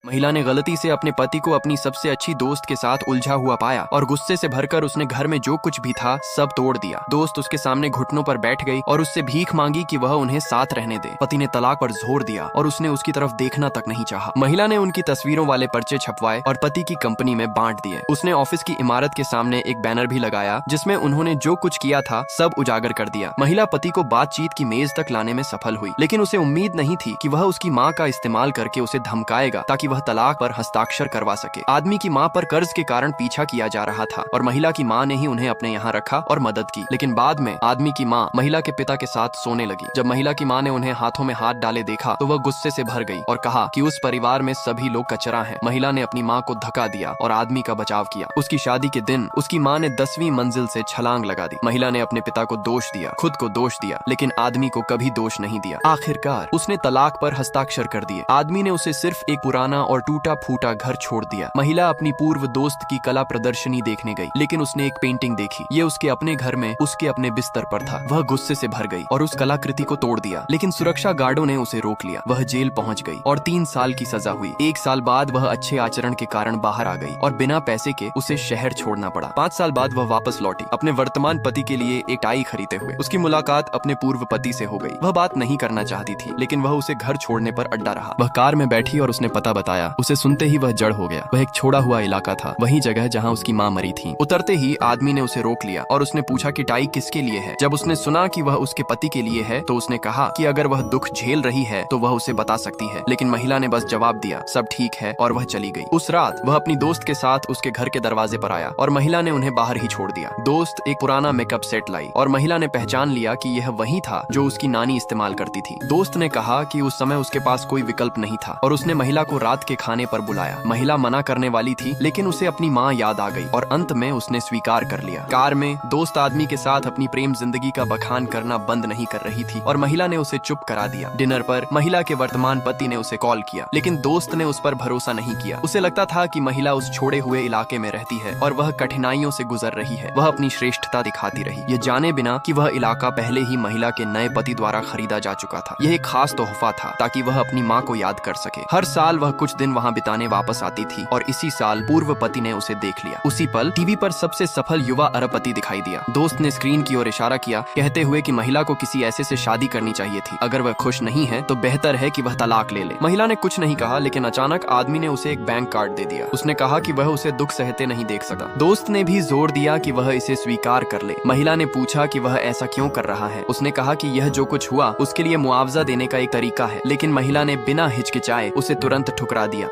महिला ने गलती से अपने पति को अपनी सबसे अच्छी दोस्त के साथ उलझा हुआ पाया और गुस्से से भरकर उसने घर में जो कुछ भी था सब तोड़ दिया। दोस्त उसके सामने घुटनों पर बैठ गई और उससे भीख मांगी कि वह उन्हें साथ रहने दे। पति ने तलाक पर जोर दिया और उसने उसकी तरफ देखना तक नहीं चाहा। महिला ने उनकी तस्वीरों वाले पर्चे छपवाए और पति की कंपनी में बांट दिए। उसने ऑफिस की इमारत के सामने एक बैनर भी लगाया जिसमें उन्होंने जो कुछ किया था सब उजागर कर दिया। महिला पति को बातचीत की मेज तक लाने में सफल हुई, लेकिन उसे उम्मीद नहीं थी कि वह उसकी माँ का इस्तेमाल करके उसे धमकाएगा ताकि वह तलाक पर हस्ताक्षर करवा सके। आदमी की माँ पर कर्ज के कारण पीछा किया जा रहा था और महिला की माँ ने ही उन्हें अपने यहाँ रखा और मदद की। लेकिन बाद में आदमी की माँ महिला के पिता के साथ सोने लगी। जब महिला की माँ ने उन्हें हाथों में हाथ डाले देखा तो वह गुस्से से भर गई और कहा कि उस परिवार में सभी लोग कचरा हैं। महिला ने अपनी माँ को धक्का दिया और आदमी का बचाव किया। उसकी शादी के दिन उसकी माँ ने 10वीं मंजिल से छलांग लगा दी। महिला ने अपने पिता को दोष दिया, खुद को दोष दिया, लेकिन आदमी को कभी दोष नहीं दिया। आखिरकार उसने तलाक पर हस्ताक्षर कर दिए। आदमी ने उसे सिर्फ एक पुराना और टूटा फूटा घर छोड़ दिया। महिला अपनी पूर्व दोस्त की कला प्रदर्शनी देखने गई, लेकिन उसने एक पेंटिंग देखी। ये उसके अपने घर में उसके अपने बिस्तर पर था। वह गुस्से से भर गई और उस कलाकृति को तोड़ दिया, लेकिन सुरक्षा गार्डों ने उसे रोक लिया। वह जेल पहुंच गई और 3 साल की सजा हुई। 1 साल बाद वह अच्छे आचरण के कारण बाहर आ गई और बिना पैसे के उसे शहर छोड़ना पड़ा। 5 साल बाद वह वापस लौटी अपने वर्तमान पति के लिए एक टाई खरीदते हुए। उसकी मुलाकात अपने पूर्व पति से हो गई। वह बात नहीं करना चाहती थी, लेकिन वह उसे घर छोड़ने पर अड्डा रहा। वह कार में बैठी और उसने पता बताया। उसे सुनते ही वह जड़ हो गया। वह एक छोड़ा हुआ इलाका था, वही जगह जहाँ उसकी माँ मरी थी। उतरते ही आदमी ने उसे रोक लिया और उसने पूछा कि टाई किसके लिए है। जब उसने सुना कि वह उसके पति के लिए है तो उसने कहा कि अगर वह दुख झेल रही है तो वह उसे बता सकती है। लेकिन महिला ने बस जवाब दिया, सब ठीक है, और वह चली गई। उस रात वह अपनी दोस्त के साथ उसके घर के दरवाजे पर आया और महिला ने उन्हें बाहर ही छोड़ दिया। दोस्त एक पुराना मेकअप सेट लाई और महिला ने पहचान लिया कि यह वही था जो उसकी नानी इस्तेमाल करती थी। दोस्त ने कहा कि उस समय उसके पास कोई विकल्प नहीं था और उसने महिला को रात के खाने पर बुलाया। महिला मना करने वाली थी, लेकिन उसे अपनी माँ याद आ गई और अंत में उसने स्वीकार कर लिया। कार में दोस्त आदमी के साथ अपनी प्रेम जिंदगी का बखान करना बंद नहीं कर रही थी और महिला ने उसे चुप करा दिया। डिनर पर महिला के वर्तमान पति ने उसे कॉल किया, लेकिन दोस्त ने उस पर भरोसा नहीं किया। उसे लगता था कि महिला उस छोड़े हुए इलाके में रहती है और वह कठिनाइयों से गुजर रही है। वह अपनी श्रेष्ठता दिखाती रही, ये जाने बिना कि वह इलाका पहले ही महिला के नए पति द्वारा खरीदा जा चुका था। यह एक खास तोहफा था ताकि वह अपनी माँ को याद कर सके। हर साल वह कुछ दिन वहाँ बिताने वापस आती थी और इसी साल पूर्व पति ने उसे देख लिया। उसी पल टीवी पर सबसे सफल युवा अरबपति दिखाई दिया। दोस्त ने स्क्रीन की ओर इशारा किया, कहते हुए कि महिला को किसी ऐसे से शादी करनी चाहिए थी। अगर वह खुश नहीं है तो बेहतर है कि वह तलाक ले ले। महिला ने कुछ नहीं कहा, लेकिन अचानक आदमी ने उसे एक बैंक कार्ड दे दिया। उसने कहा कि वह उसे दुख सहते नहीं देख सकता। दोस्त ने भी जोर दिया कि वह इसे स्वीकार कर ले। महिला ने पूछा कि वह ऐसा क्यों कर रहा है। उसने कहा कि यह जो कुछ हुआ उसके लिए मुआवजा देने का एक तरीका है, लेकिन महिला ने बिना हिचकिचाए उसे तुरंत ठुकरा दिया।